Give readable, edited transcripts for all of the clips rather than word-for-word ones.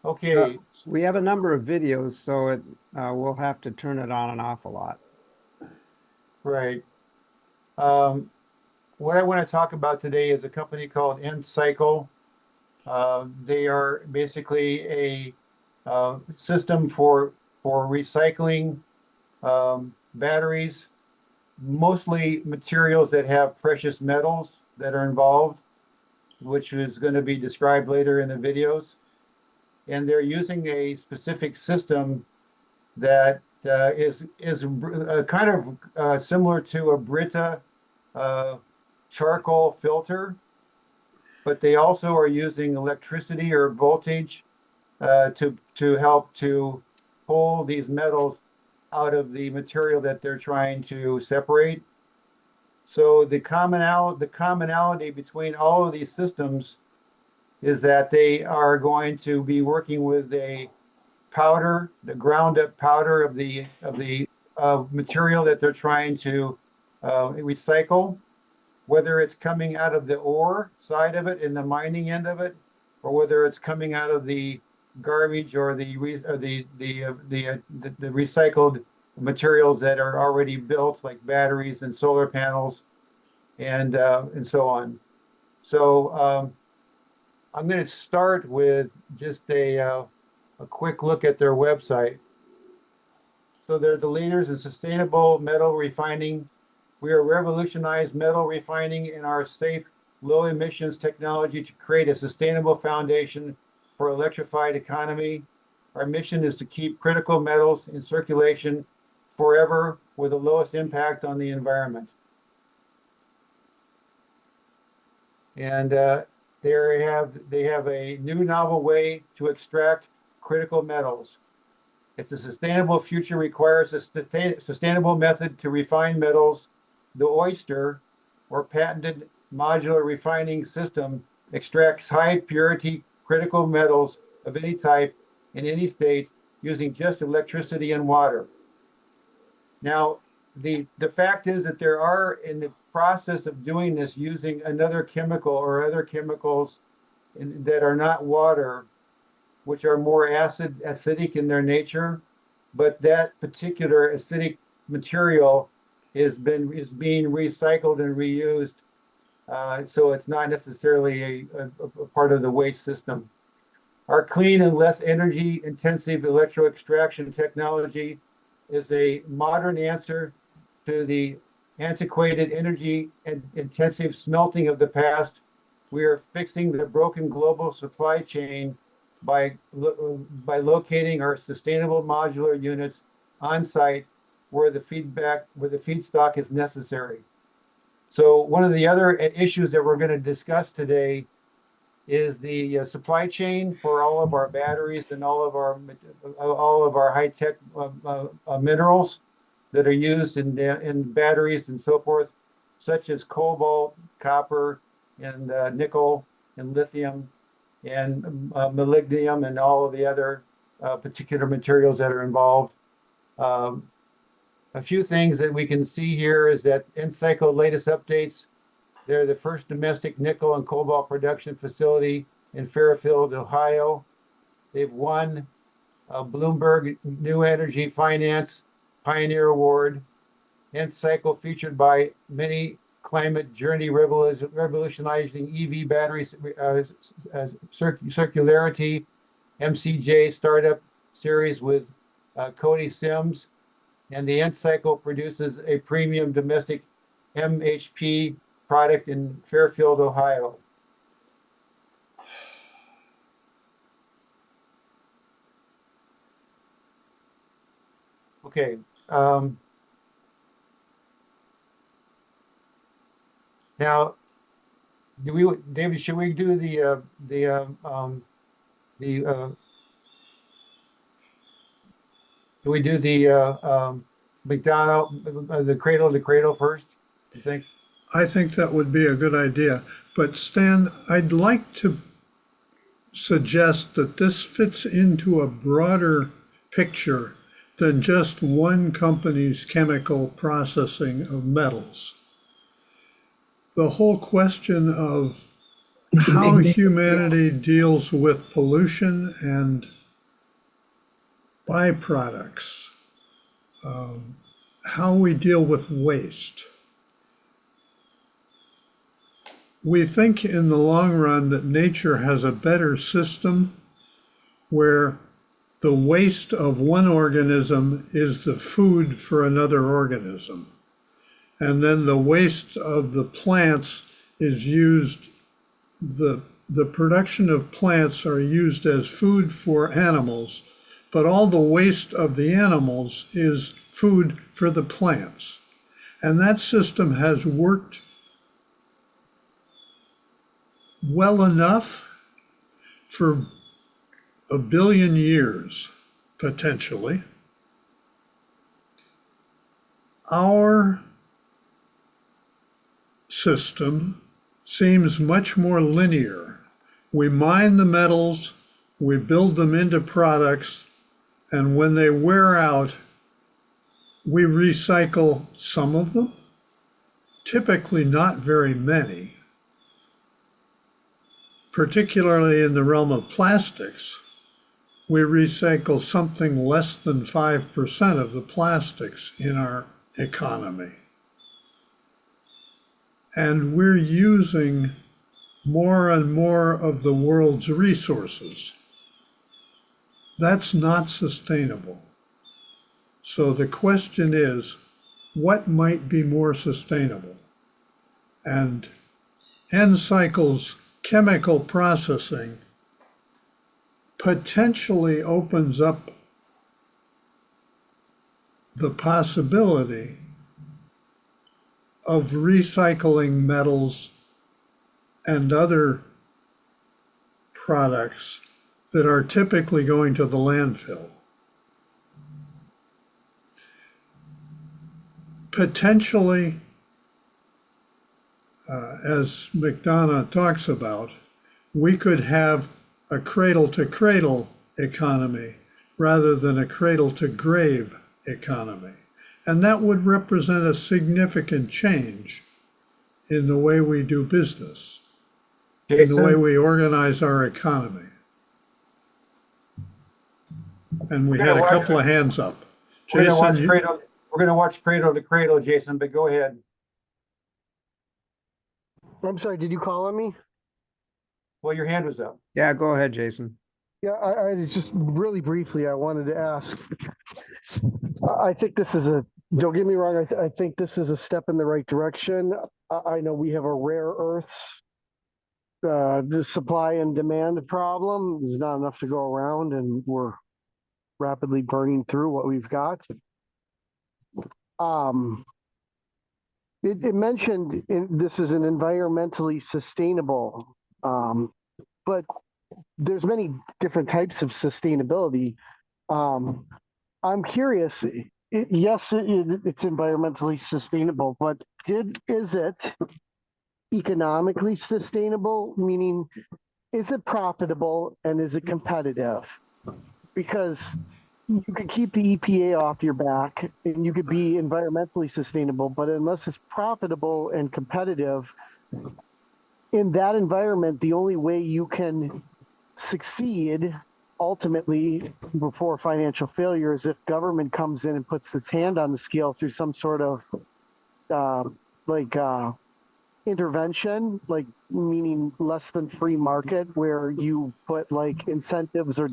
Okay, We have a number of videos, so we'll have to turn it on and off a lot. right. Um, what I want to talk about today is a company called Nth Cycle. They are basically a system for recycling batteries, mostly materials that have precious metals that are involved, which is going to be described later in the videos. And they're using a specific system that is kind of similar to a Brita charcoal filter, but they also are using electricity or voltage to help to pull these metals out of the material that they're trying to separate. So the commonality between all of these systems is that they are going to be working with a powder, the ground up powder of the material that they're trying to recycle, whether it's coming out of the ore side of it in the mining end of it, or whether it's coming out of the garbage or the recycled materials that are already built, like batteries and solar panels and so on. So I'm going to start with just a quick look at their website. So they're the leaders in sustainable metal refining. We are revolutionized metal refining in our safe, low emissions technology to create a sustainable foundation for electrified economy. Our mission is to keep critical metals in circulation forever with the lowest impact on the environment. And they have a new novel way to extract critical metals. It's a sustainable future requires a sustainable method to refine metals. The Oyster, or patented modular refining system, extracts high purity critical metals of any type in any state using just electricity and water. Now, the fact is that there are, in the process of doing this, using another chemical or other chemicals that are not water, which are more acidic in their nature, but that particular acidic material is being recycled and reused, so it's not necessarily a part of the waste system. Our clean and less energy intensive electro-extraction technology is a modern answer to the antiquated energy and intensive smelting of the past. We are fixing the broken global supply chain by locating our sustainable modular units on site where the feedstock is necessary. So one of the other issues that we're going to discuss today is the supply chain for all of our batteries and all of our high-tech minerals that are used in batteries and so forth, such as cobalt, copper, and nickel, and lithium, and molybdenum, and all of the other particular materials that are involved. A few things that we can see here is that Nth Cycle latest updates. They're the first domestic nickel and cobalt production facility in Fairfield, Ohio. They've won a Bloomberg New Energy Finance Pioneer Award. Nth Cycle featured by many climate journey revolutionizing EV batteries, circularity, MCJ startup series with Cody Sims. And the Nth Cycle produces a premium domestic MHP product in Fairfield, Ohio. Okay. Now, David, should we do do we do the McDonough, the cradle to cradle first, you think? I think that would be a good idea. But Stan, I'd like to suggest that this fits into a broader picture than just one company's chemical processing of metals. The whole question of how humanity deals with pollution and byproducts, how we deal with waste. We think in the long run that nature has a better system where the waste of one organism is the food for another organism. And then the waste of the plants is used, the production of plants are used as food for animals, but all the waste of the animals is food for the plants. And that system has worked well enough for 1 billion years, potentially. Our system seems much more linear. We mine the metals, we build them into products, and when they wear out, we recycle some of them, typically not very many, particularly in the realm of plastics. We recycle something less than 5% of the plastics in our economy. And we're using more and more of the world's resources. That's not sustainable. So the question is, what might be more sustainable? And N-Cycle's chemical processing potentially opens up the possibility of recycling metals and other products that are typically going to the landfill. Potentially, as McDonough talks about, we could have a cradle-to-cradle economy rather than a cradle-to-grave economy. And that would represent a significant change in the way we do business, in the way we organize our economy. And we had a couple of hands up. We're gonna watch Cradle to Cradle, Jason, but go ahead. I'm sorry, did you call on me? Well, your hand was up. Yeah, go ahead, Jason. Yeah, I just really briefly, I wanted to ask. I think this is don't get me wrong, I think this is a step in the right direction. I know we have a rare earths, the supply and demand problem. There's not enough to go around, and we're rapidly burning through what we've got. It mentioned this is an environmentally sustainable, but there's many different types of sustainability. I'm curious. Yes, it's environmentally sustainable, but is it economically sustainable? Meaning, is it profitable and is it competitive? Because you could keep the EPA off your back and you could be environmentally sustainable, but unless it's profitable and competitive in that environment, the only way you can succeed ultimately before financial failure is if government comes in and puts its hand on the scale through some sort of intervention, like meaning less than free market, where you put like incentives or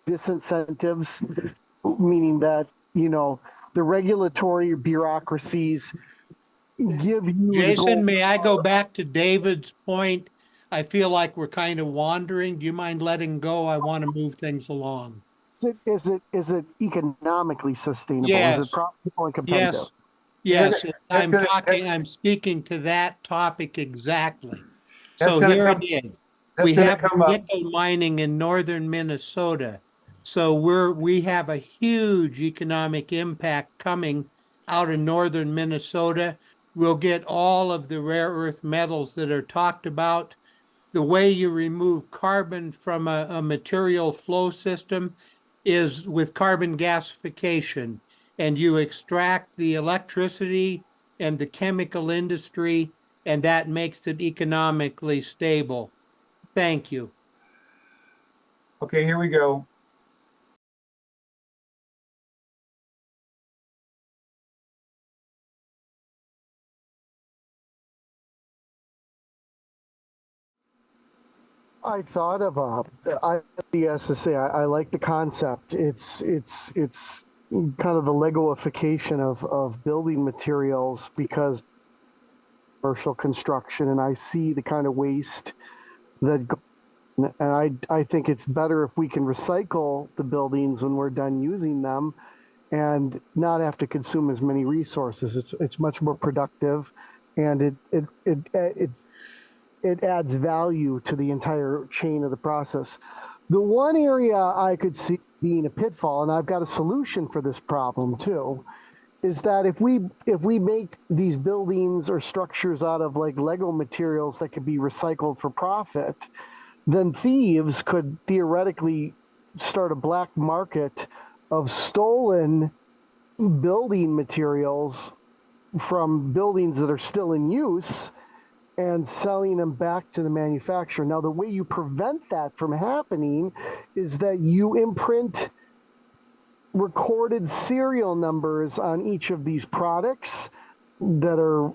disincentives, meaning that, the regulatory bureaucracies give you. Jason, may I go back to David's point? I feel like we're kind of wandering. Do you mind letting go? I want to move things along. Is it economically sustainable? Yes. Is it profitable and competitive? Yes. I'm speaking to that topic exactly. So here it is. We have nickel mining in northern Minnesota. So we have a huge economic impact coming out of northern Minnesota. We'll get all of the rare earth metals that are talked about. The way you remove carbon from a material flow system is with carbon gasification, and you extract the electricity and the chemical industry, and that makes it economically stable. Thank you. Okay, here we go. I thought of yes to say I like the concept. It's kind of the Legoification of building materials because commercial construction, and I see the kind of waste that and I think it's better if we can recycle the buildings when we're done using them and not have to consume as many resources. It's much more productive, and it adds value to the entire chain of the process. The one area I could see being a pitfall, and I've got a solution for this problem too, is that if we make these buildings or structures out of like Lego materials that could be recycled for profit, then thieves could theoretically start a black market of stolen building materials from buildings that are still in use and selling them back to the manufacturer. Now, the way you prevent that from happening is that you imprint recorded serial numbers on each of these products that are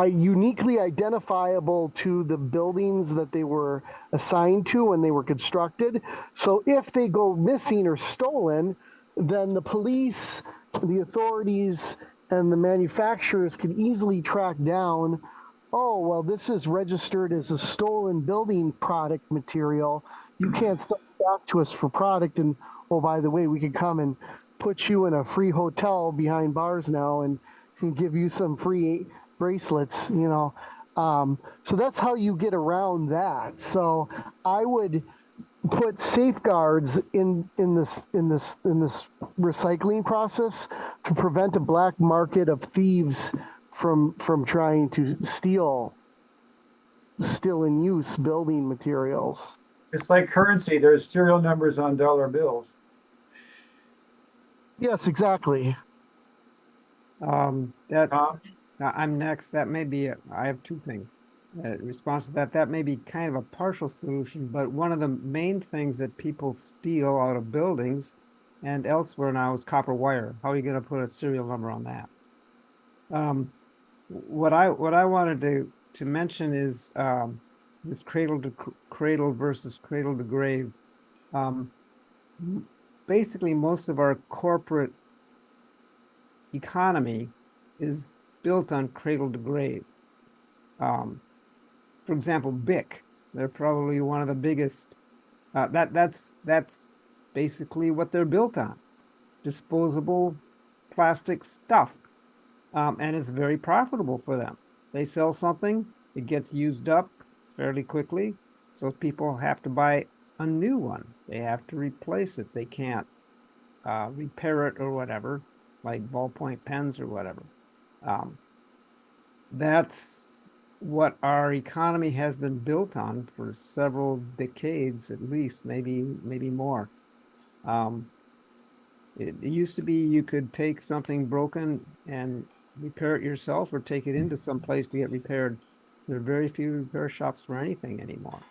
uniquely identifiable to the buildings that they were assigned to when they were constructed. So if they go missing or stolen, then the police, the authorities, and the manufacturers can easily track down, oh, well, this is registered as a stolen building product material. You can't sell it back to us for product. And oh, by the way, we can come and put you in a free hotel behind bars now and give you some free bracelets, you know. So that's how you get around that. So I would put safeguards in this recycling process to prevent a black market of thieves from trying to steal still in use building materials. It's like currency. There's serial numbers on dollar bills. Yes, exactly. That Tom? I'm next. That may be, I have two things. Response to that, that may be kind of a partial solution, but one of the main things that people steal out of buildings and elsewhere now is copper wire. How are you going to put a serial number on that? What I wanted to mention is this cradle to cradle versus cradle to grave. Basically, most of our corporate economy is built on cradle to grave. For example, BIC, they're probably one of the biggest. That's basically what they're built on, disposable plastic stuff, and it's very profitable for them. They sell something, it gets used up fairly quickly, so people have to buy a new one. They have to replace it. They can't repair it or whatever, like ballpoint pens or whatever. That's what our economy has been built on for several decades, at least, maybe more. It used to be you could take something broken and repair it yourself or take it into some place to get repaired. There are very few repair shops for anything anymore.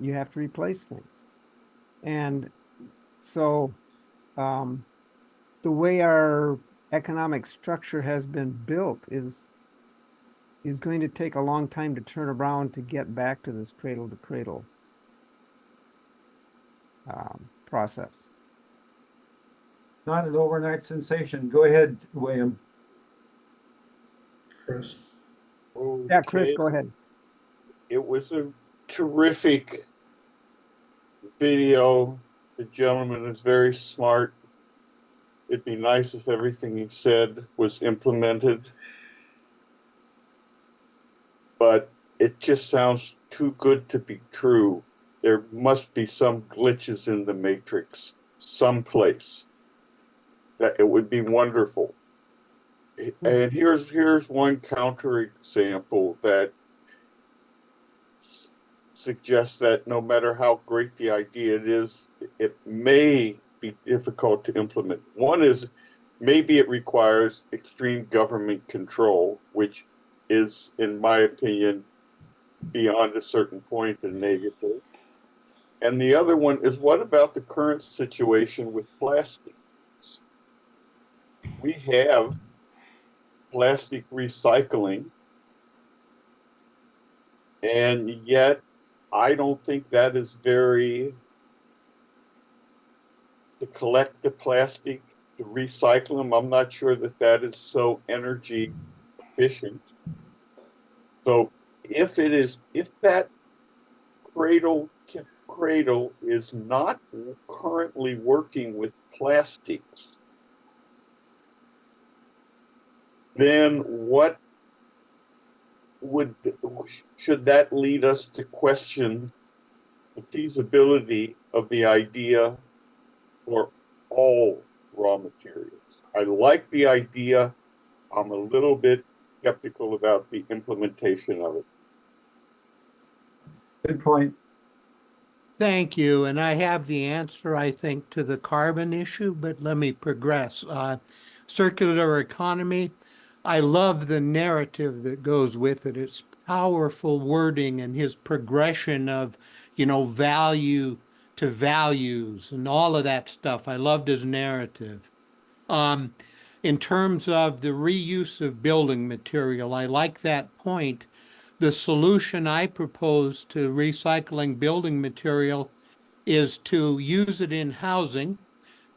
You have to replace things. And so the way our economic structure has been built is going to take a long time to turn around to get back to this cradle to cradle process. Not an overnight sensation. Go ahead, William. Chris. Yeah, Chris, go ahead. It was a terrific video. The gentleman is very smart. It'd be nice if everything he said was implemented. But it just sounds too good to be true. There must be some glitches in the matrix someplace. That it would be wonderful. And here's one counterexample that suggests that no matter how great the idea is, it may be difficult to implement. One is maybe it requires extreme government control, which is, in my opinion, beyond a certain point and negative. And the other one is, what about the current situation with plastics? We have plastic recycling, and yet I don't think that is very, to collect the plastic, to recycle them. I'm not sure that that is so energy efficient. So if that cradle to cradle is not currently working with plastics, then should that lead us to question the feasibility of the idea for all raw materials? I like the idea. I'm a little bit skeptical about the implementation of it. Good point. Thank you. And I have the answer, I think, to the carbon issue, but let me progress. Circular economy, I love the narrative that goes with it. It's powerful wording and his progression of, value to values and all of that stuff. I loved his narrative. Um, in terms of the reuse of building material, I like that point. The solution I propose to recycling building material is to use it in housing,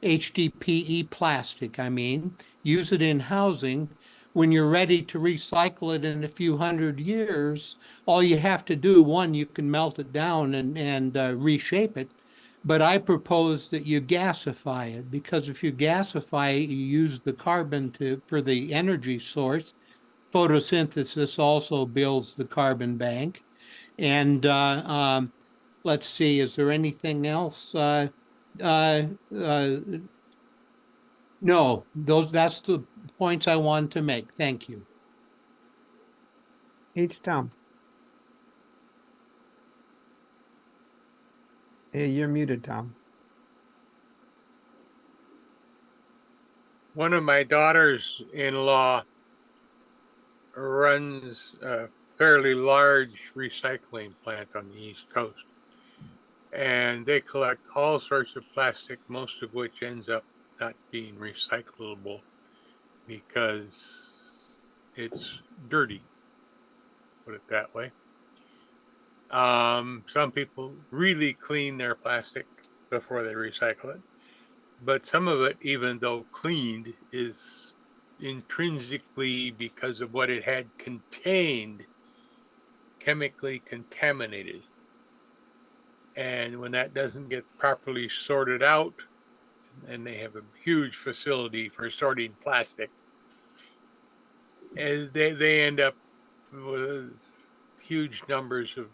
HDPE plastic, I mean, use it in housing. When you're ready to recycle it in a few hundred years, all you have to do, one, you can melt it down and reshape it. But I propose that you gasify it, because if you gasify it, you use the carbon for the energy source. Photosynthesis also builds the carbon bank. And let's see, is there anything else? Uh, uh, no, that's the points I wanted to make. Thank you. Tom. Hey, you're muted, Tom. One of my daughters-in-law runs a fairly large recycling plant on the East Coast. And they collect all sorts of plastic, most of which ends up not being recyclable because it's dirty, put it that way. Some people really clean their plastic before they recycle it, but some of it, even though cleaned, is intrinsically, because of what it had contained, chemically contaminated. And when that doesn't get properly sorted out, and they have a huge facility for sorting plastic, and they end up with huge numbers of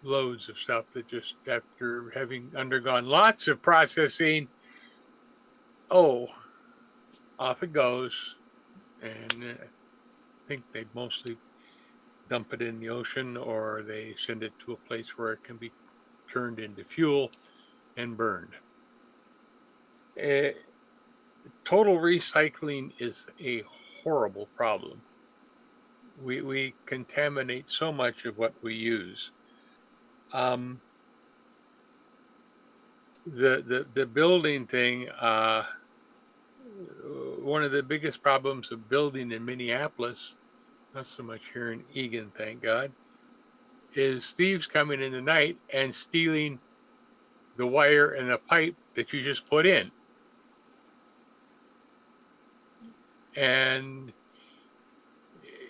loads of stuff that just, after having undergone lots of processing, off it goes. And I think they mostly dump it in the ocean, or they send it to a place where it can be turned into fuel and burned. Total recycling is a horrible problem. We contaminate so much of what we use. The building thing, one of the biggest problems of building in Minneapolis, not so much here in Egan, thank God, is thieves coming in the night and stealing the wire and the pipe that you just put in. And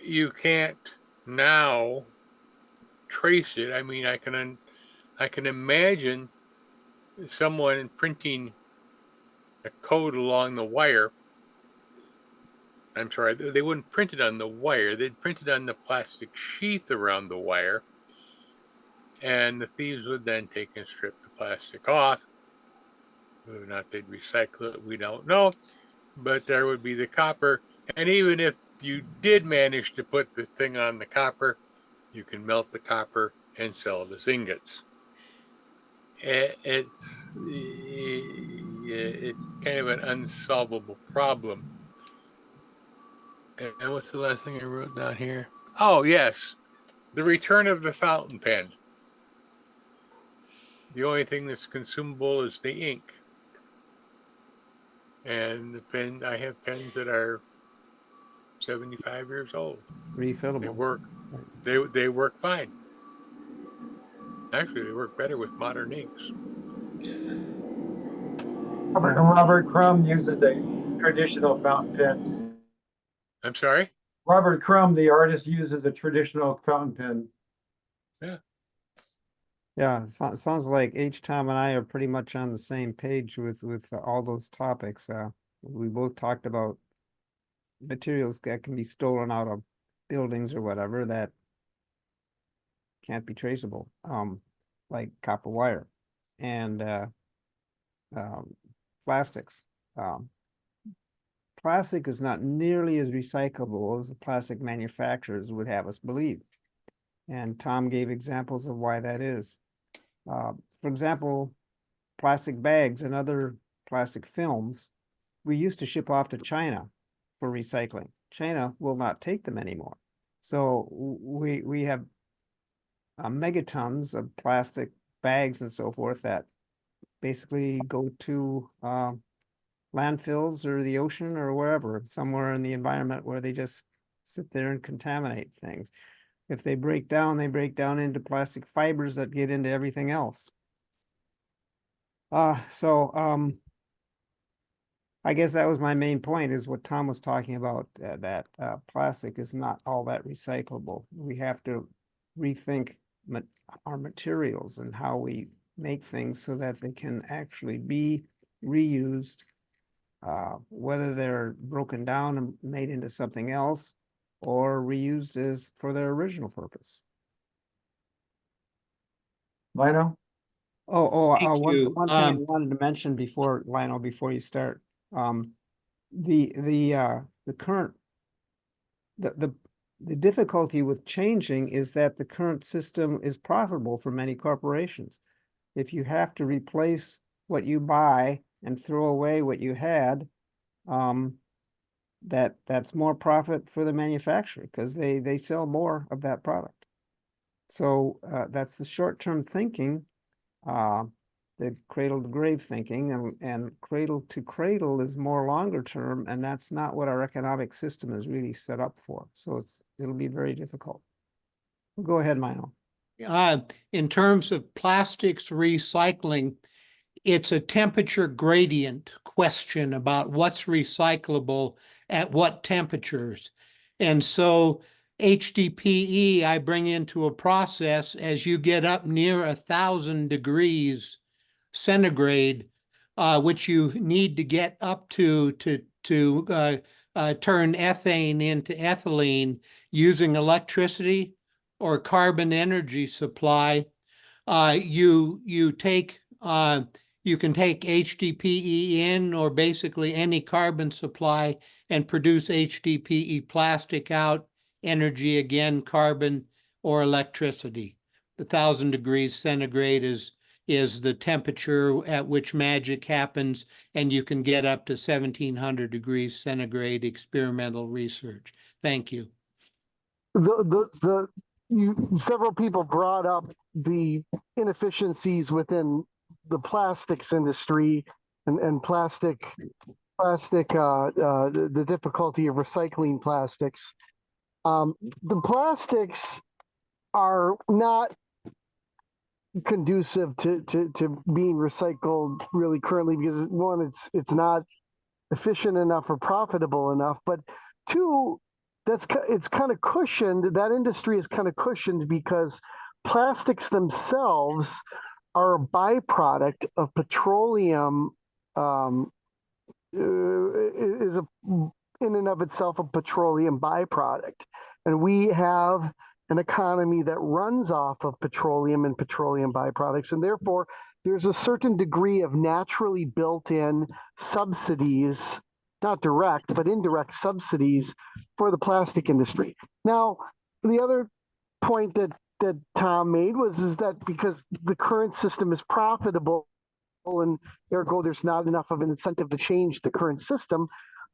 you can't now trace it. I mean, I can imagine someone printing a code along the wire. I'm sorry, they wouldn't print it on the wire. They'd print it on the plastic sheath around the wire. And the thieves would then take and strip the plastic off. Whether or not they'd recycle it, we don't know. But there would be the copper. And even if you did manage to put this thing on the copper, you can melt the copper and sell it as ingots. It's kind of an unsolvable problem. And what's the last thing I wrote down here? Oh, yes. The return of the fountain pen. The only thing that's consumable is the ink. And the pen, I have pens that are 75 years old. Refillable. They work fine. Actually, they work better with modern inks. Robert Crumb uses a traditional fountain pen. I'm sorry? Robert Crumb, the artist, uses a traditional fountain pen. Yeah. Yeah, sounds like H. Tom and I are pretty much on the same page with all those topics. We both talked about materials that can be stolen out of buildings or whatever that can't be traceable, like copper wire and plastics. Um, Plastic is not nearly as recyclable as the plastic manufacturers would have us believe. And Tom gave examples of why that is. For example, plastic bags and other plastic films, we used to ship off to China for recycling. China will not take them anymore. So we have megatons of plastic bags and so forth that basically go to landfills or the ocean or wherever, somewhere in the environment where they just sit there and contaminate things. If they break down into plastic fibers that get into everything else. I guess that was my main point, is what Tom was talking about, that plastic is not all that recyclable. We have to rethink our materials and how we make things so that they can actually be reused, whether they're broken down and made into something else or reused as for their original purpose. Lino? One you. thing I wanted to mention before, Lionel, before you start, the current the difficulty with changing is that the current system is profitable for many corporations. If you have to replace what you buy and throw away what you had, that's more profit for the manufacturer because they sell more of that product. So that's the short-term thinking, the cradle to grave thinking, and cradle to cradle is more longer term, and that's not what our economic system is really set up for. So it'll be very difficult. Go ahead, Mino. In terms of plastics recycling, it's a temperature gradient question about what's recyclable at what temperatures. And so HDPE I bring into a process as you get up near 1,000 degrees centigrade, which you need to get up to turn ethane into ethylene using electricity or carbon energy supply. You can take HDPE in, or basically any carbon supply, and produce HDPE plastic out, energy again, carbon or electricity. The 1,000 degrees centigrade is the temperature at which magic happens, and you can get up to 1,700 degrees centigrade experimental research. Thank you. Several people brought up the inefficiencies within the plastics industry and the difficulty of recycling plastics. The plastics are not conducive to being recycled really currently, because one, it's not efficient enough or profitable enough, but two, it's kind of cushioned. That industry is kind of cushioned because plastics themselves are a byproduct of petroleum. Is in and of itself a petroleum byproduct, and we have an economy that runs off of petroleum and petroleum byproducts, and therefore there's a certain degree of naturally built-in subsidies, not direct, but indirect subsidies for the plastic industry. Now, the other point that Tom made is that because the current system is profitable, and ergo there's not enough of an incentive to change the current system,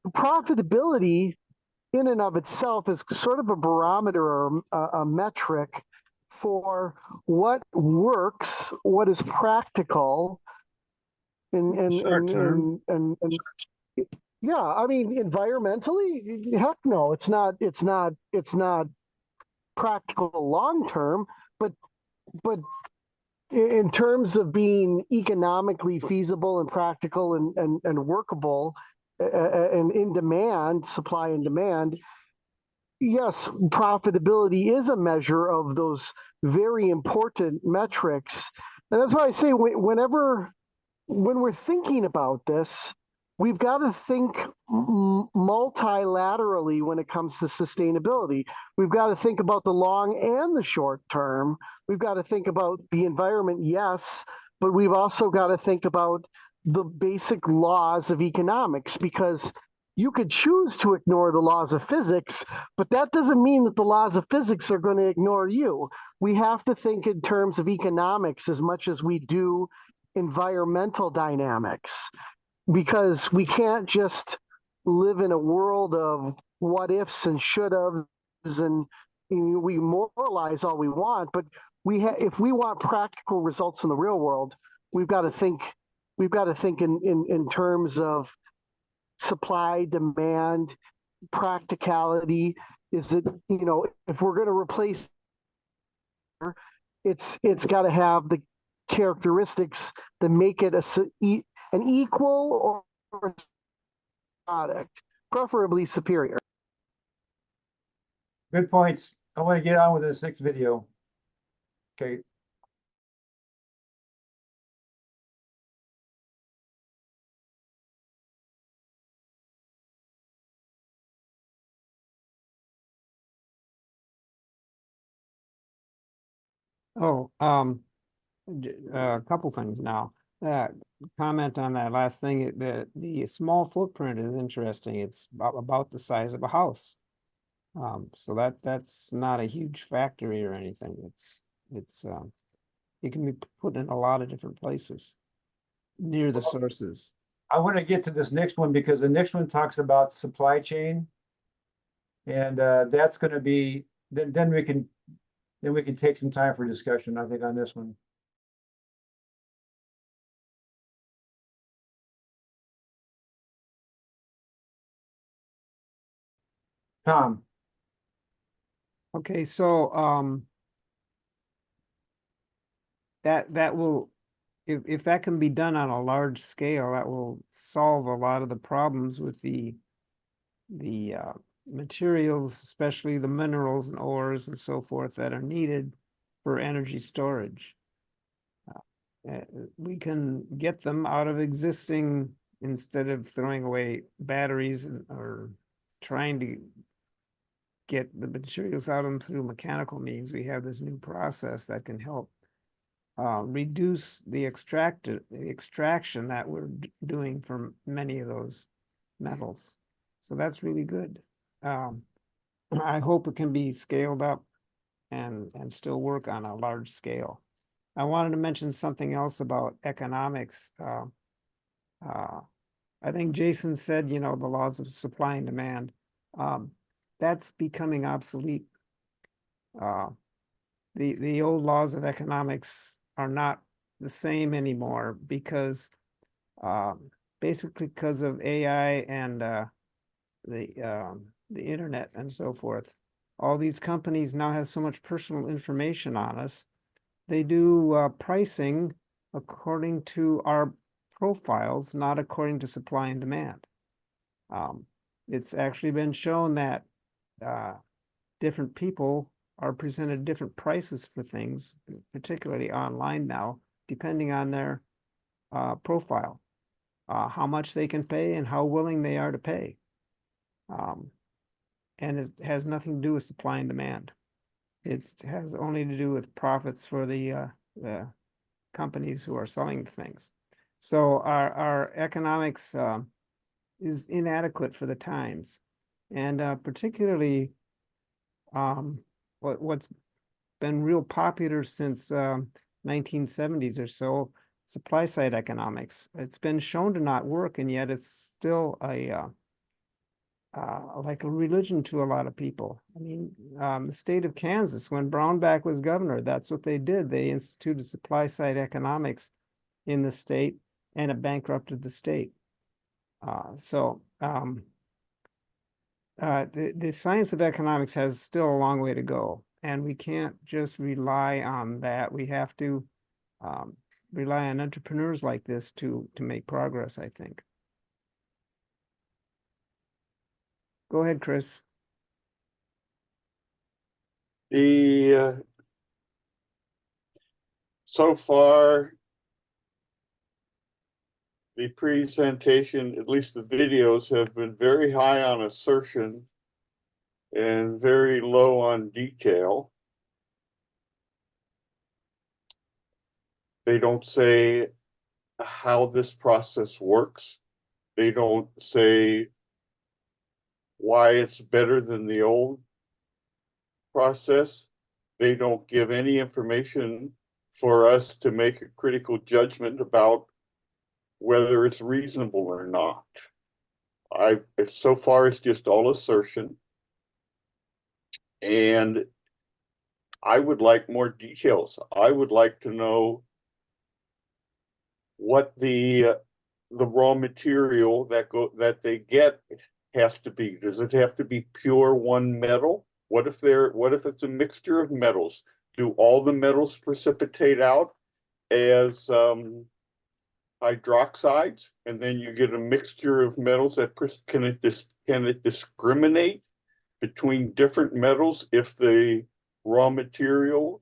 profitability in and of itself is sort of a barometer or a metric for what works, what is practical, and yeah, I mean, environmentally, heck no, it's not practical long term, but in terms of being economically feasible and practical and workable and in demand, supply and demand, yes, profitability is a measure of those very important metrics. And that's why I say when we're thinking about this, we've got to think multilaterally when it comes to sustainability. We've got to think about the long and the short term. We've got to think about the environment, yes, but we've also got to think about the basic laws of economics, because you could choose to ignore the laws of physics, but that doesn't mean that the laws of physics are going to ignore you. We have to think in terms of economics as much as we do environmental dynamics, because we can't just live in a world of what ifs and should haves, and we moralize all we want, but if we want practical results in the real world, we've got to think in terms of supply, demand, practicality. Is it, if we're going to replace, it's got to have the characteristics that make it an equal or product, preferably superior. Good points. I want to get on with this next video. Okay. Oh, a couple things now. Comment on that last thing. The small footprint is interesting. It's about the size of a house. So that's not a huge factory or anything. It can be put in a lot of different places near the sources. I want to get to this next one because the next one talks about supply chain. And that's going to be, then we can take some time for discussion, I think, on this one. Tom. Okay, so that will, if that can be done on a large scale, that will solve a lot of the problems with the materials, especially the minerals and ores and so forth that are needed for energy storage. We can get them out of existing, instead of throwing away batteries or trying to get the materials out of them through mechanical means. We have this new process that can help reduce the extraction that we're doing from many of those metals. So that's really good. I hope it can be scaled up and still work on a large scale. I wanted to mention something else about economics. I think Jason said, the laws of supply and demand. That's becoming obsolete. The old laws of economics are not the same anymore because basically because of AI and the internet and so forth. All these companies now have so much personal information on us. They do pricing according to our profiles, not according to supply and demand. It's actually been shown that different people are presented different prices for things, particularly online now, depending on their profile, how much they can pay and how willing they are to pay. And it has nothing to do with supply and demand. It has only to do with profits for the companies who are selling things. So our economics is inadequate for the times, and particularly what's been real popular since 1970s or so, supply side economics. It's been shown to not work, and yet it's still like a religion to a lot of people. I mean, the state of Kansas, when Brownback was governor, that's what they did. They instituted supply side economics in the state, and it bankrupted the state. The science of economics has still a long way to go, and we can't just rely on that. We have to rely on entrepreneurs like this to make progress, I think. Go ahead, Chris. So far, the presentation, at least the videos, have been very high on assertion and very low on detail. They don't say how this process works. They don't say why it's better than the old process. They don't give any information for us to make a critical judgment about whether it's reasonable or not. So far, it's just all assertion. And I would like more details. I would like to know what the raw material that they get has to be. Does it have to be pure one metal? What if it's a mixture of metals? Do all the metals precipitate out as hydroxides, and then you get a mixture of metals that can it discriminate between different metals if the raw material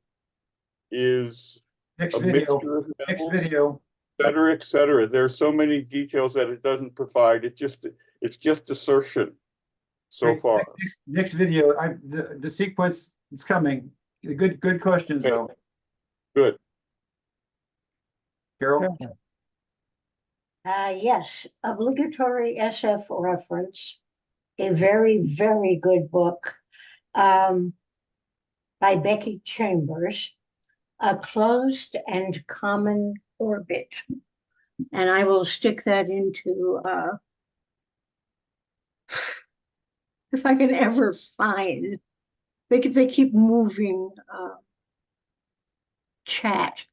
is Next a video, mixture of next metals, video. et cetera, et cetera? There's so many details that it doesn't provide. It's just assertion so Okay, far. Next video, the sequence is coming. Good questions Okay. though. Good. Carol? Yes, obligatory SF reference, a very, very good book by Becky Chambers, A Closed and Common Orbit. And I will stick that into, if I can ever find, they keep moving chat.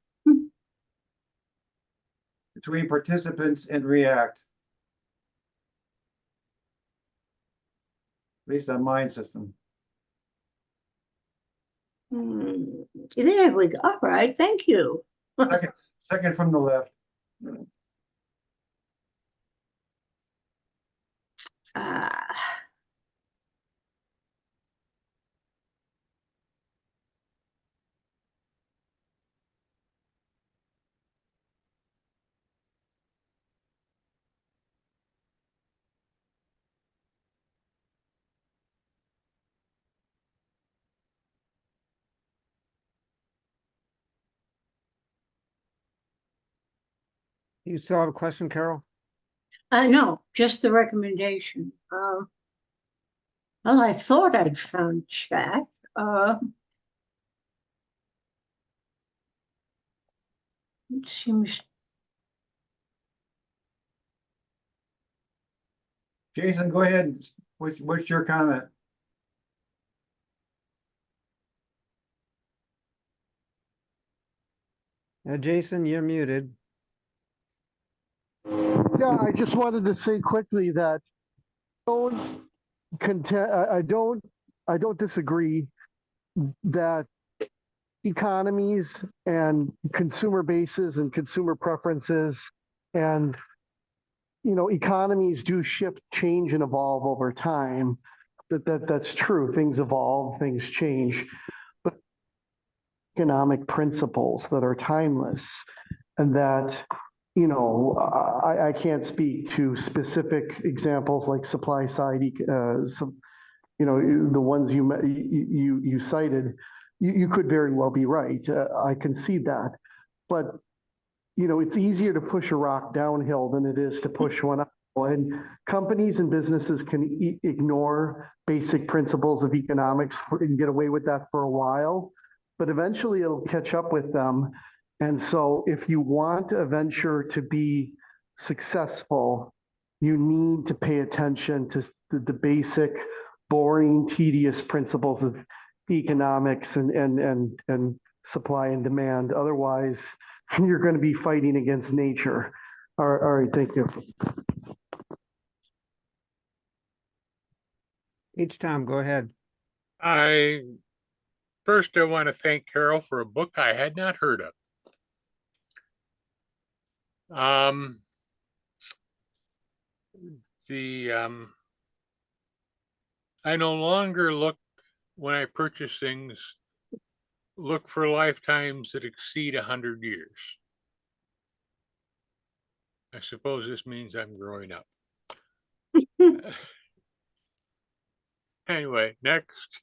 Between participants and React. At least on mine system. There we go. All right, thank you. Second from the left. You still have a question, Carol? No, just the recommendation. Well, I thought I'd found chat. It seems. Jason, go ahead. What's your comment? Jason, you're muted. Yeah, I just wanted to say quickly that I don't disagree that economies and consumer bases and consumer preferences and economies do shift, change, and evolve over time. That's true. Things evolve, things change, but economic principles that are timeless, and that I can't speak to specific examples like supply side, the ones you cited. You could very well be right. I concede that, but it's easier to push a rock downhill than it is to push one up. And companies and businesses can ignore basic principles of economics and get away with that for a while, but eventually it'll catch up with them. And so if you want a venture to be successful, you need to pay attention to the basic, boring, tedious principles of economics and supply and demand. Otherwise, you're going to be fighting against nature. All right, thank you. Tom, go ahead. First I want to thank Carol for a book I had not heard of. Um, I no longer look, when I purchase things, look for lifetimes that exceed 100 years. I suppose this means I'm growing up. Anyway, next.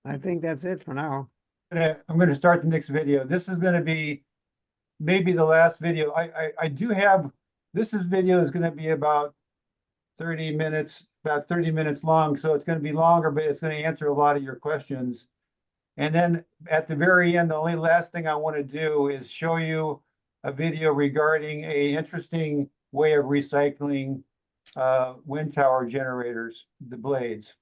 I think that's it for now. I'm going to start the next video. This is going to be maybe the last video. I do have, video is going to be about 30 minutes, long. So it's going to be longer, but it's going to answer a lot of your questions. And then at the very end, the only last thing I want to do is show you a video regarding a interesting way of recycling wind tower generators, the blades.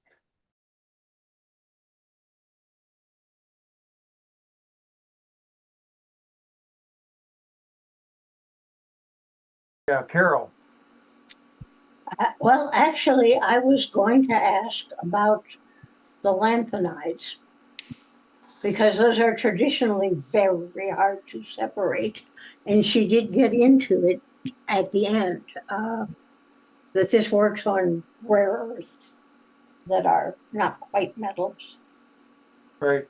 Yeah, Carol. Well, actually, I was going to ask about the lanthanides, because those are traditionally very hard to separate. And she did get into it at the end, that this works on rare earths that are not quite metals. Right.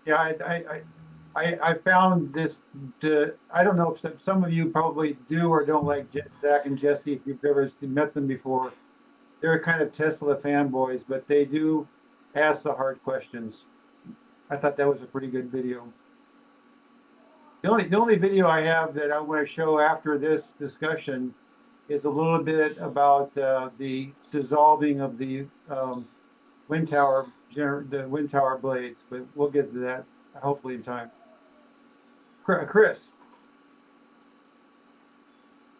Yeah, I found this, I don't know if some of you probably do or don't like Zach and Jesse, if you've ever met them before. They're kind of Tesla fanboys, but they do ask the hard questions. I thought that was a pretty good video. The only video I have that I want to show after this discussion is a little bit about the dissolving of the wind tower blades, but we'll get to that hopefully in time. Chris.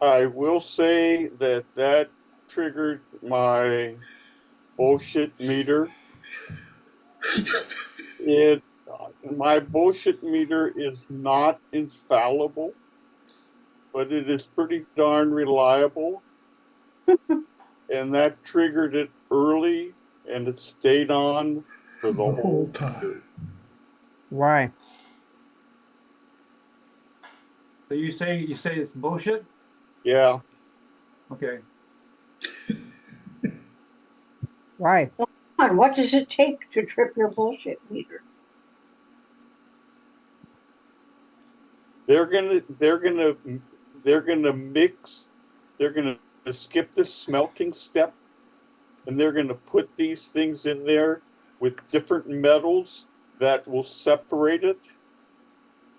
I will say that triggered my bullshit meter. My bullshit meter is not infallible, but it is pretty darn reliable. And that triggered it early, and it stayed on for the whole time. Why? So you say it's bullshit? Yeah. Okay. Why? And what does it take to trip your bullshit meter? They're gonna skip the smelting step, and they're gonna put these things in there with different metals that will separate it.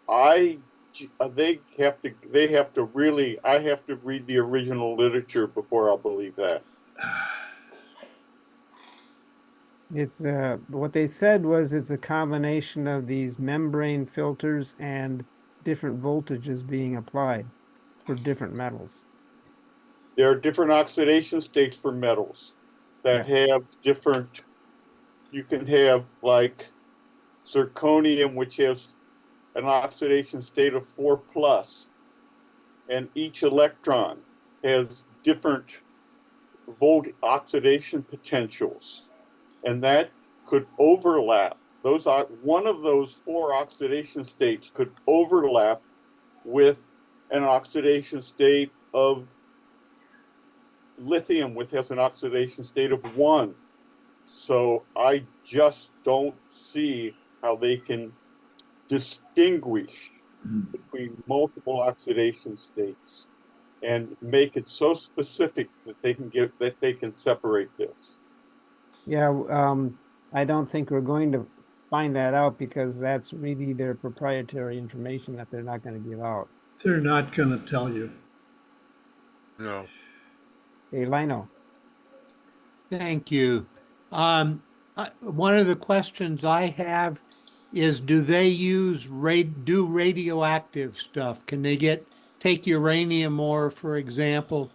I have to read the original literature before I'll believe that. It's what they said was it's a combination of these membrane filters and different voltages being applied for different metals. There are different oxidation states for metals that have different. You can have like zirconium, which has an oxidation state of 4+, and each electron has different volt oxidation potentials, and that could overlap. One of those 4 oxidation states could overlap with an oxidation state of lithium, which has an oxidation state of 1. So I just don't see how they can distinguish between multiple oxidation states and make it so specific that they can separate this. Yeah, I don't think we're going to find that out because that's really their proprietary information that they're not going to give out. They're not going to tell you. No. Hey, Lino. Thank you. One of the questions I have is, do they use radioactive stuff? Can they take uranium ore, for example,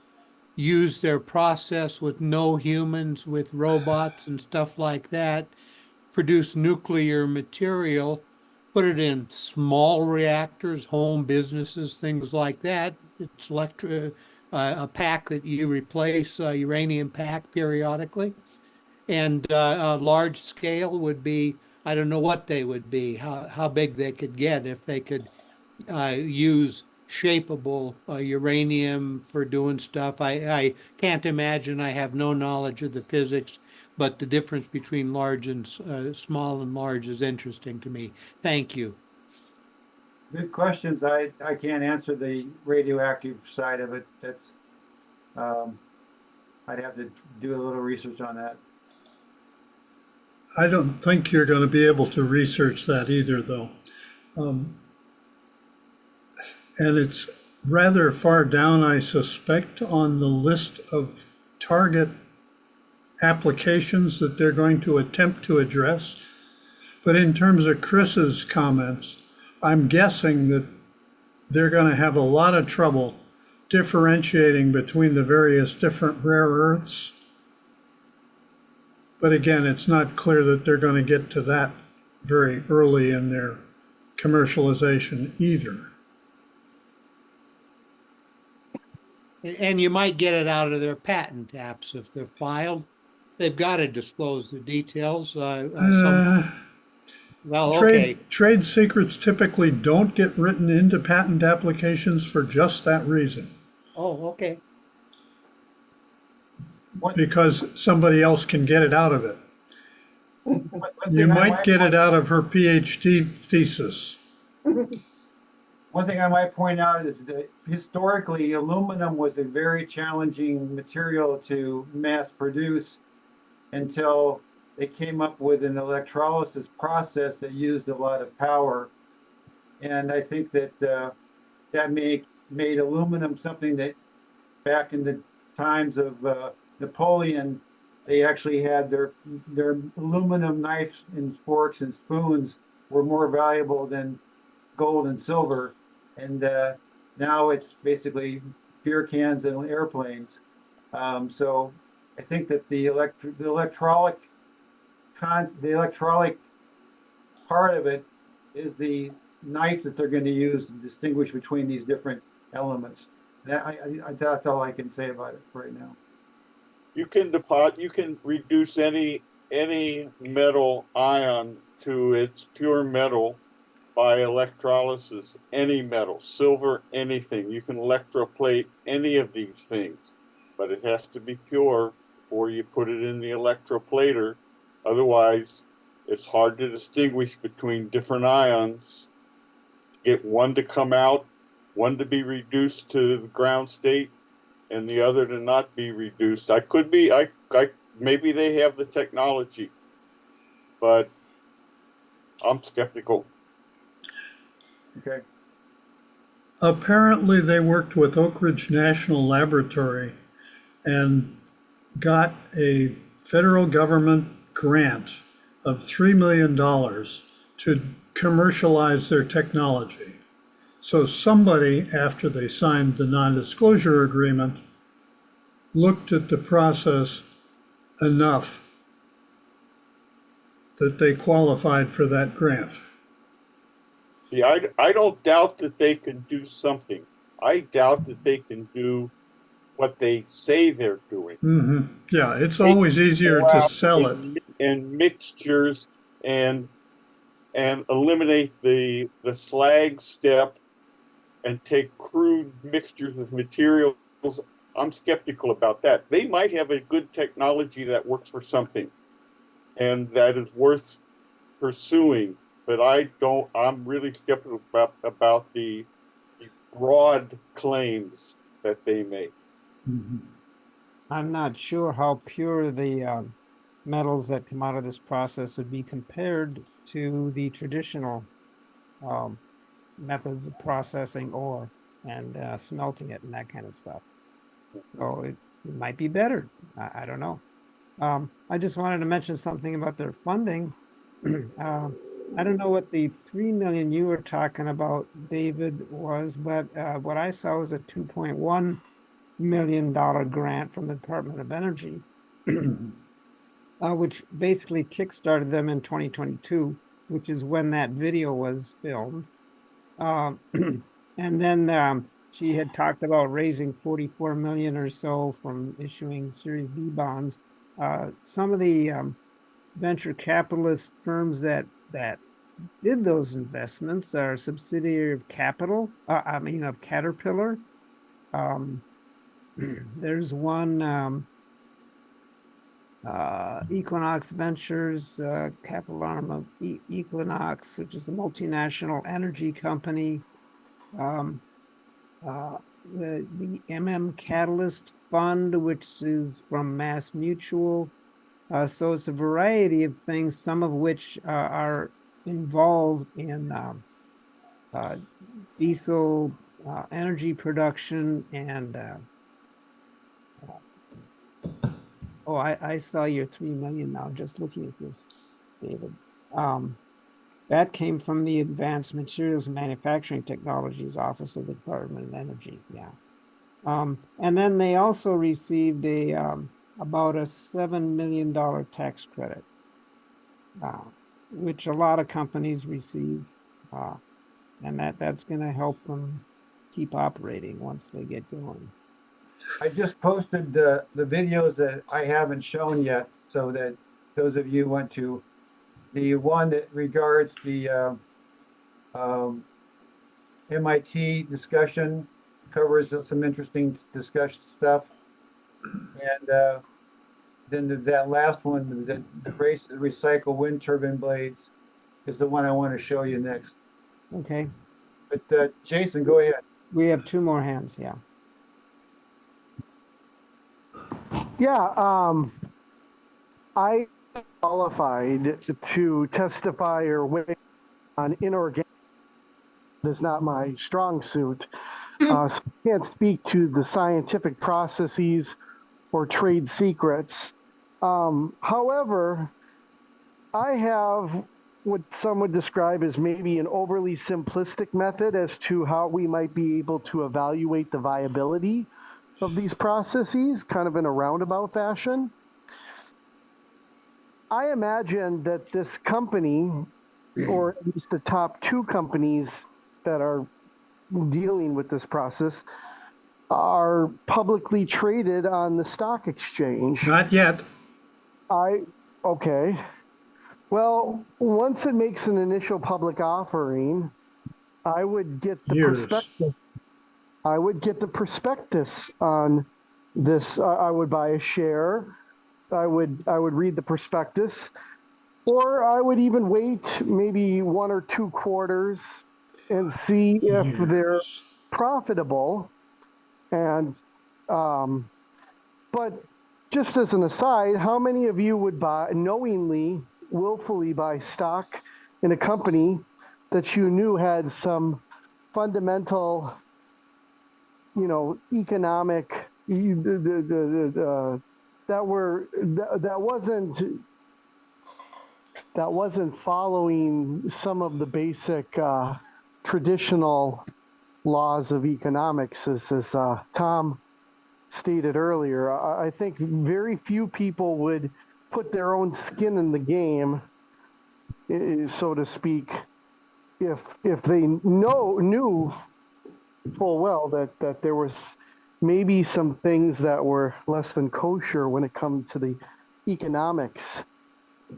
use their process with no humans, with robots and stuff like that, produce nuclear material, put it in small reactors, home businesses, things like that? It's a pack that you replace, a uranium pack periodically. And a large scale would be, I don't know what they would be, how big they could get if they could use shapeable uranium for doing stuff. I can't imagine. I have no knowledge of the physics, but the difference between large and small and large is interesting to me. Thank you. Good questions. I can't answer the radioactive side of it. That's, I'd have to do a little research on that. I don't think you're going to be able to research that either, though. And it's rather far down, I suspect, on the list of target applications that they're going to attempt to address. But in terms of Chris's comments, I'm guessing that they're going to have a lot of trouble differentiating between the various different rare earths. But again, it's not clear that they're going to get to that very early in their commercialization either. And you might get it out of their patent apps if they're filed. They've got to disclose the details. Well, okay. Trade secrets typically don't get written into patent applications for just that reason. Oh, okay. Because somebody else can get it out of it. You might get it out of her PhD thesis. One thing I might point out is that historically, aluminum was a very challenging material to mass produce until they came up with an electrolysis process that used a lot of power. And I think that that made aluminum something that back in the times of Napoleon, they actually had their aluminum knives and forks and spoons were more valuable than gold and silver. And now it's basically beer cans and airplanes. So I think that the electrolytic part of it is the knife that they're going to use to distinguish between these different elements. That's all I can say about it right now. You can reduce any metal ion to its pure metal by electrolysis, any metal, silver, anything. You can electroplate any of these things, but it has to be pure before you put it in the electroplater. Otherwise, it's hard to distinguish between different ions. Get one to come out, one to be reduced to the ground state, and the other to not be reduced. Maybe they have the technology, but I'm skeptical. Okay. Apparently, they worked with Oak Ridge National Laboratory and got a federal government grant of $3 million to commercialize their technology. So somebody, after they signed the non-disclosure agreement, looked at the process enough that they qualified for that grant. See, I don't doubt that they can do something. I doubt that they can do what they say they're doing. Mm-hmm. Yeah, it's always easier to sell it. And mixtures and eliminate the slag step and take crude mixtures of materials. I'm skeptical about that. They might have a good technology that works for something and that is worth pursuing, but I'm really skeptical about the broad claims that they make. Mm-hmm. I'm not sure how pure the metals that come out of this process would be compared to the traditional methods of processing ore and smelting it and that kind of stuff. So it might be better. I don't know. I just wanted to mention something about their funding. I don't know what the 3 million you were talking about, David, was, but what I saw was a $2.1 million grant from the Department of Energy, which basically kickstarted them in 2022, which is when that video was filmed. And then she had talked about raising 44 million or so from issuing Series B bonds. Some of the venture capitalist firms that did those investments are a subsidiary of of Caterpillar. There's one Equinox Ventures, capital arm of Equinox, which is a multinational energy company. The Catalyst Fund, which is from Mass Mutual. So it's a variety of things, some of which are involved in diesel energy production. Oh, I saw your 3 million now, just looking at this, David. That came from the Advanced Materials and Manufacturing Technologies Office of the Department of Energy, yeah. And then they also received about a $7 million tax credit, which a lot of companies receive. And that's going to help them keep operating once they get going. I just posted the videos that I haven't shown yet, so that those of you want to, the one that regards the MIT discussion covers some interesting discussion stuff. And then that last one that embraces recycle wind turbine blades is the one I want to show you next. Okay. But Jason, go ahead. We have 2 more hands, yeah. Yeah, I qualified to testify or weigh on inorganic. Is not my strong suit. So I can't speak to the scientific processes or trade secrets. However, I have what some would describe as maybe an overly simplistic method as to how we might be able to evaluate the viability of these processes, kind of in a roundabout fashion. I imagine that this company, or at least the top 2 companies that are dealing with this process, are publicly traded on the stock exchange. Not yet. Okay. Well, once it makes an initial public offering, I would get the prospectus. I would get the prospectus on this. I would buy a share. I would read the prospectus, or I would even wait maybe 1 or 2 quarters and see if they're profitable. And but just as an aside, how many of you would knowingly, willfully buy stock in a company that you knew had some fundamental, economic that wasn't following some of the basic traditional laws of economics, as Tom stated earlier? I think very few people would put their own skin in the game, so to speak, if they knew full well that there was maybe some things that were less than kosher when it comes to the economics.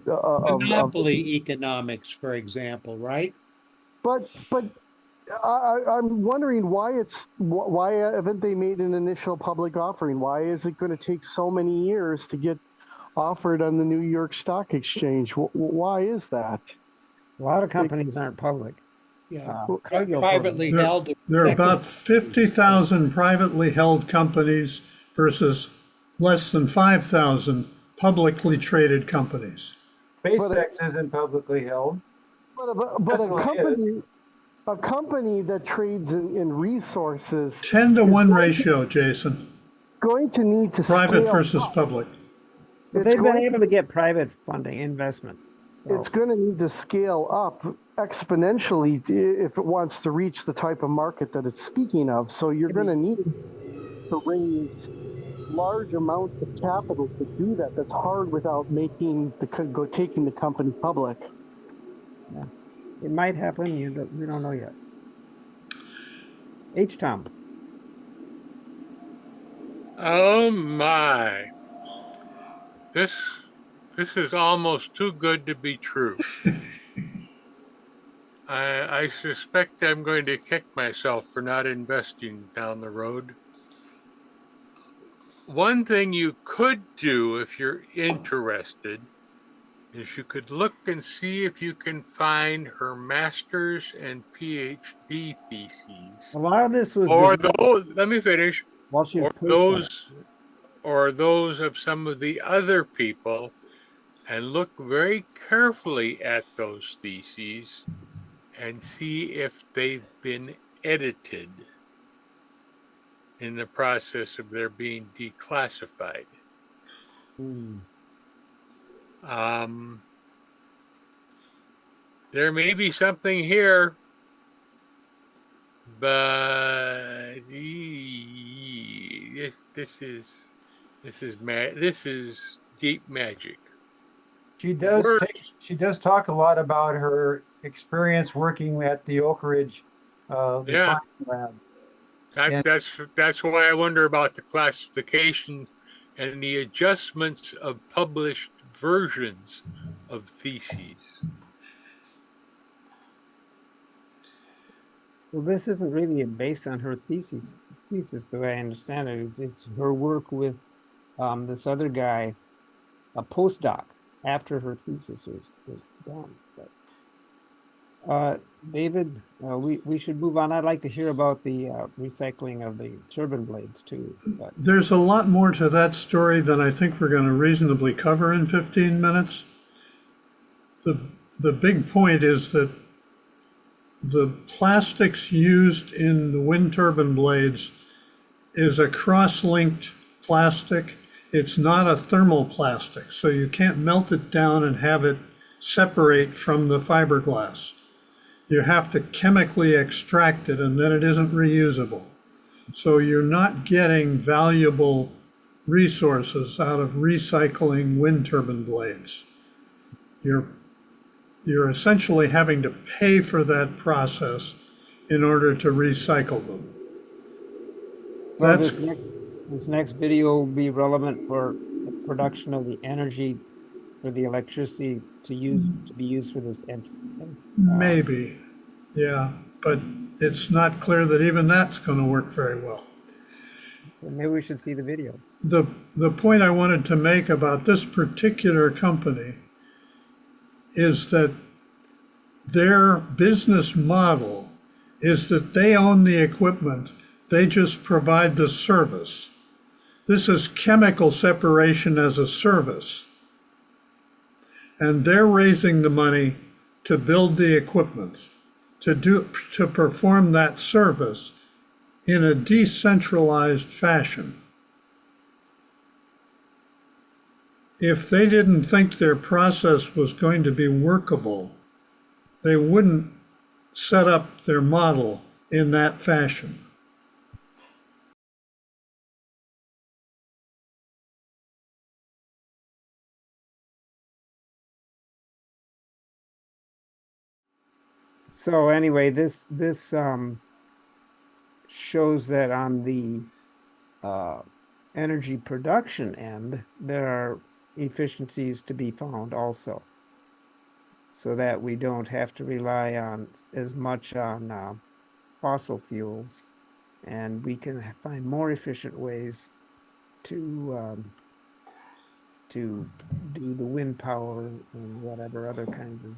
Monopoly economics, for example, right? But I'm wondering why haven't they made an initial public offering? Why is it going to take so many years to get offered on the New York Stock Exchange? Why is that? A lot of companies aren't public. Yeah, privately held. There are about 50,000 privately held companies versus less than 5,000 publicly traded companies. SpaceX isn't publicly held. But a company that trades in resources. 10-to-1 ratio, Jason. Going to need to private scale versus up. public. They've been able to get private funding investments. So. It's going to need to scale up exponentially if it wants to reach the type of market that it's speaking of. So you're going to need to raise large amounts of capital to do that. That's hard without taking the company public. Yeah, it might happen. We don't know yet. Tom. Oh my. This is almost too good to be true. I suspect I'm going to kick myself for not investing down the road. One thing you could do if you're interested is you could look and see if you can find her master's and PhD theses. A lot of this was Or those, let me finish. while she was Or postdoc. those of some of the other people, and look very carefully at those theses and see if they've been edited in the process of their being declassified. There may be something here, but this is deep magic. She does talk a lot about her experience working at the Oak Ridge refining lab. That's why I wonder about the classification and the adjustments of published versions of theses. Well, this isn't really based on her thesis, the way I understand it. It's her work with this other guy, a postdoc, after her thesis was done. But, David, we should move on. I'd like to hear about the recycling of the turbine blades too. But There's a lot more to that story than I think we're going to reasonably cover in 15 minutes. The big point is that the plastics used in the wind turbine blades is a cross-linked plastic. It's not a thermal plastic, so you can't melt it down and have it separate from the fiberglass. You have to chemically extract it, and then it isn't reusable. So you're not getting valuable resources out of recycling wind turbine blades. You're essentially having to pay for that process in order to recycle them. well, this next video will be relevant for the production of the energy for the electricity to be used for this. Maybe, yeah, but it's not clear that even that's going to work very well. Maybe we should see the video. The point I wanted to make about this particular company is that their business model is that they own the equipment, they just provide the service. This is chemical separation as a service. And they're raising the money to build the equipment, to perform that service in a decentralized fashion. If they didn't think their process was going to be workable, they wouldn't set up their model in that fashion. So anyway, this shows that on the energy production end, there are efficiencies to be found also, so that we don't have to rely on as much on fossil fuels, and we can find more efficient ways to do the wind power and whatever other kinds of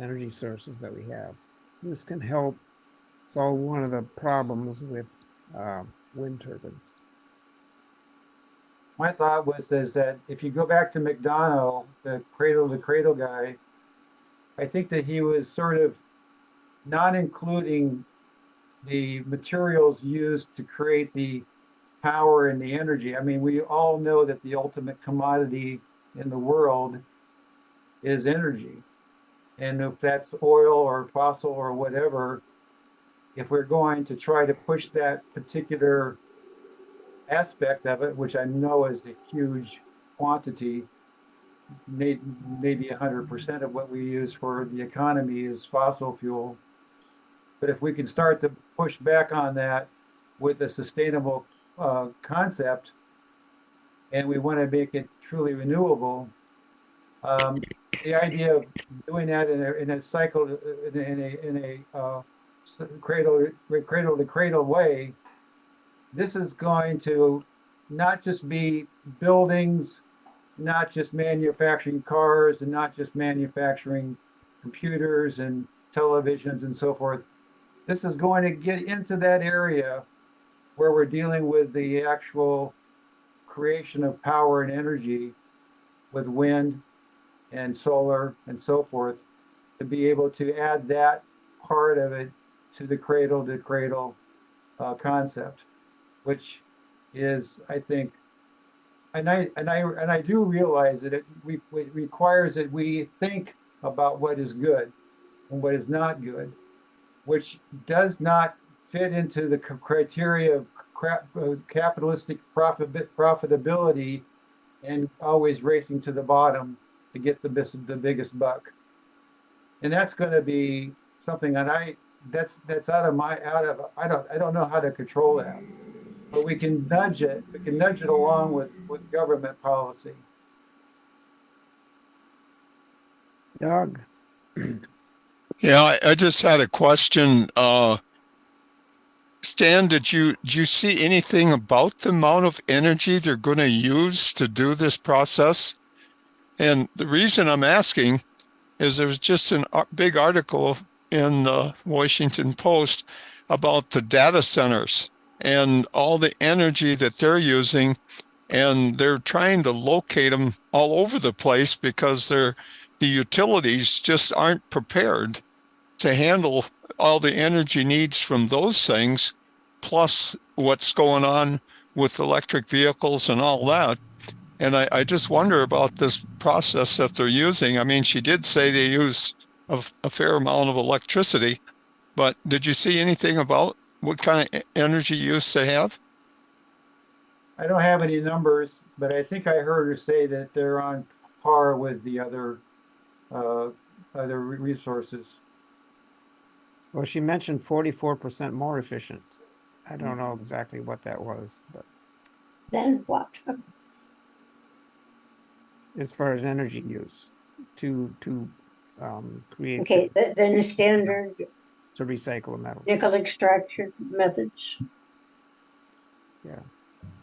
energy sources that we have. This can help solve one of the problems with wind turbines. My thought is that if you go back to McDonough, the cradle guy, I think that he was sort of not including the materials used to create the power and the energy. I mean, we all know that the ultimate commodity in the world is energy. And if that's oil or fossil or whatever, if we're going to try to push that particular aspect of it, which I know is a huge quantity, maybe 100% of what we use for the economy is fossil fuel. But if we can start to push back on that with a sustainable concept, and we want to make it truly renewable, The idea of doing that in a cycle, in a cradle to cradle way, this is going to not just be buildings, not just manufacturing cars, and not just manufacturing computers and televisions and so forth. This is going to get into that area where we're dealing with the actual creation of power and energy with wind and solar and so forth, to be able to add that part of it to the cradle to cradle concept, which is, I think, and I do realize that it requires that we think about what is good and what is not good, which does not fit into the criteria of capitalistic profitability and always racing to the bottom to get the biggest buck. And that's going to be something that that's out of I don't know how to control that, but we can nudge it. We can nudge it along with government policy. Doug. Yeah, I just had a question. Stan, did you see anything about the amount of energy they're going to use to do this process? And the reason I'm asking is there was just a big article in the Washington Post about the data centers and all the energy that they're using, and they're trying to locate them all over the place because the utilities just aren't prepared to handle all the energy needs from those things, plus what's going on with electric vehicles and all that. And I just wonder about this process that they're using. I mean, she did say they use a fair amount of electricity, but did you see anything about what kind of energy use they have? I don't have any numbers, but I think I heard her say that they're on par with the other resources. Well, she mentioned 44% more efficient. I don't know exactly what that was, but Then what? as far as energy use to create Okay, then the standard to recycle the metal. nickel extraction methods. Yeah.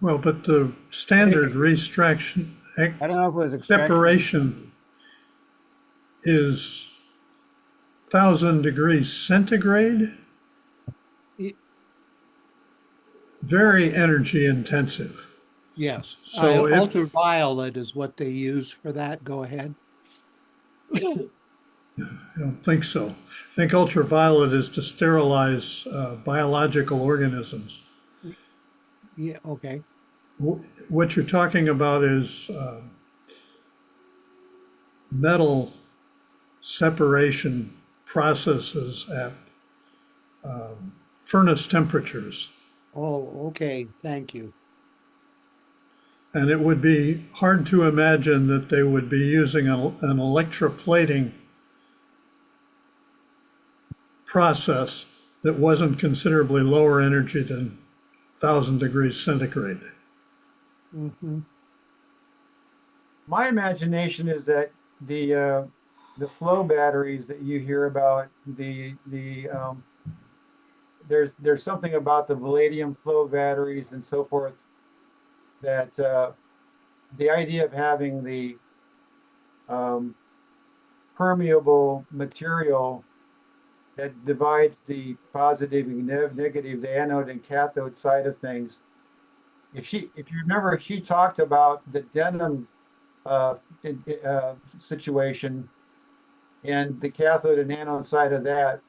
Well, but the standard restriction I don't know if it was extraction. separation is 1,000 degrees centigrade. Very energy intensive. Yes. So Ultraviolet is what they use for that. Go ahead. I don't think so. I think ultraviolet is to sterilize biological organisms. Yeah, okay. What you're talking about is metal separation processes at furnace temperatures. Oh, okay. Thank you. And it would be hard to imagine that they would be using an electroplating process that wasn't considerably lower energy than 1,000 degrees centigrade. Mm-hmm. My imagination is that the flow batteries that you hear about, there's something about the palladium flow batteries and so forth, that the idea of having the permeable material that divides the positive and negative, the anode and cathode side of things. If you remember, she talked about the denim situation and the cathode and anode side of that.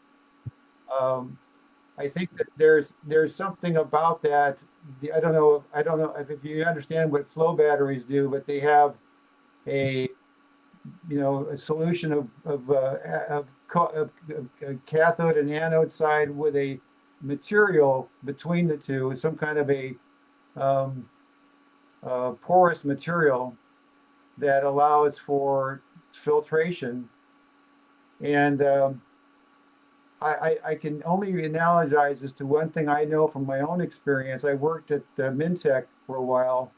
I think that there's something about that. I don't know if you understand what flow batteries do, but they have a solution of cathode and anode side with a material between the two, some kind of a porous material that allows for filtration. And I can only analogize as to one thing I know from my own experience. I worked at Mintech for a while,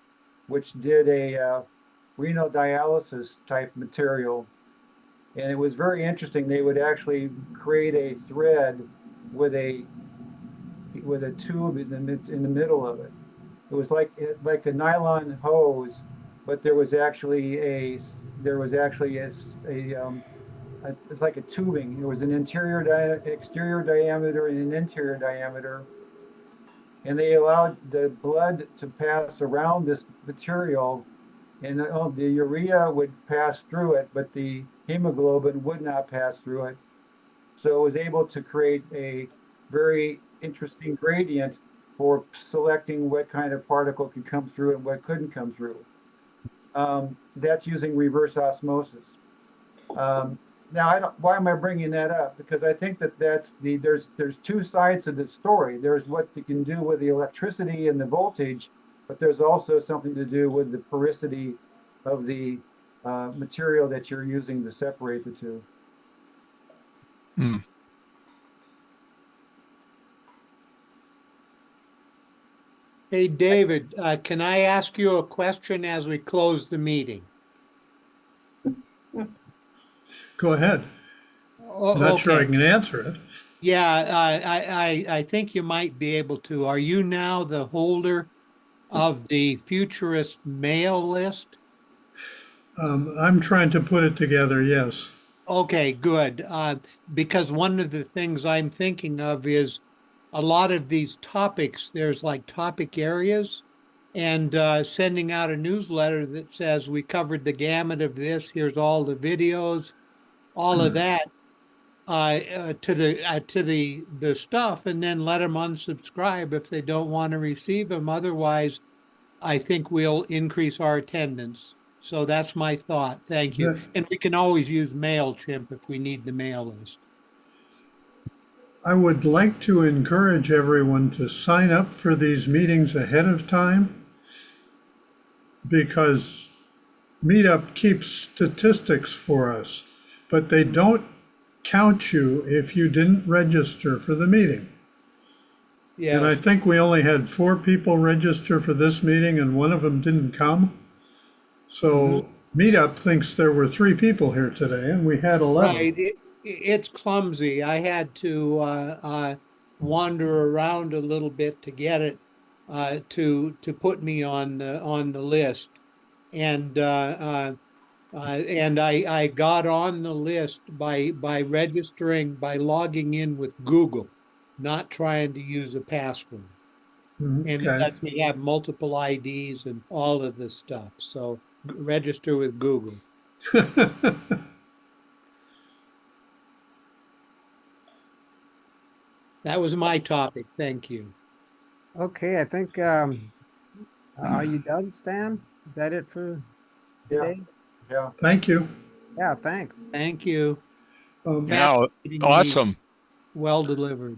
which did renal dialysis type material. And it was very interesting. They would actually create a thread with a tube in the middle of it. It was like a nylon hose, but there was actually a it's like a tubing. It was an exterior diameter and an interior diameter, and they allowed the blood to pass around this material, and the urea would pass through it, but the hemoglobin would not pass through it. So it was able to create a very interesting gradient for selecting what kind of particle could come through and what couldn't come through. That's using reverse osmosis. Now, why am I bringing that up? Because I think that there's two sides of the story. There's what you can do with the electricity and the voltage, but there's also something to do with the porosity of the material that you're using to separate the two. Hmm. Hey, David, can I ask you a question as we close the meeting? Go ahead. Oh, Not sure I okay. can answer it. Yeah, I think you might be able to. Are you now the holder of the Futurist mail list? I'm trying to put it together, yes. Okay, good. Because one of the things I'm thinking of is a lot of these topics, there's like topic areas, and sending out a newsletter that says we covered the gamut of this, here's all the videos, all of that to the stuff, and then let them unsubscribe if they don't want to receive them. Otherwise, I think we'll increase our attendance. So that's my thought. Thank you. That- And we can always use MailChimp if we need the mail list. I would like to encourage everyone to sign up for these meetings ahead of time because Meetup keeps statistics for us, but they don't count you if you didn't register for the meeting. And I Yes. think we only had 4 people register for this meeting and one of them didn't come. So Meetup thinks there were 3 people here today and we had 11. Right. It's clumsy. I had to wander around a little bit to get it to put me on the list, and I got on the list by registering by logging in with Google, not trying to use a password. And it Okay. lets me have multiple IDs and all of this stuff. So register with Google. That was my topic. Thank you. Okay, I think, are you done, Stan? Is that it for Yeah, today? yeah. Thank you. Yeah, thanks. Thank you. Yeah, Fascinating awesome. meeting. Well delivered.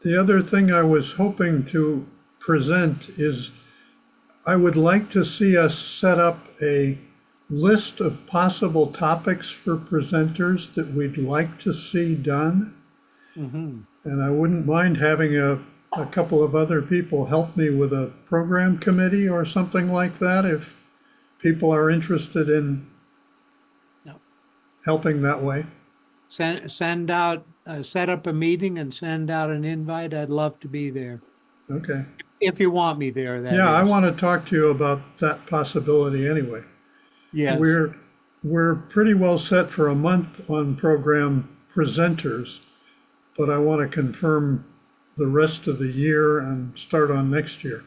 The other thing I was hoping to present is I would like to see us set up a list of possible topics for presenters that we'd like to see done. Mm-hmm. And I wouldn't mind having a couple of other people help me with a program committee or something like that if people are interested in Yep. helping that way. Send out, set up a meeting and send out an invite. I'd love to be there. Okay. If you want me there, that Yeah, I is. want to talk to you about that possibility anyway. Yes. We're pretty well set for a month on program presenters, but I want to confirm the rest of the year and start on next year.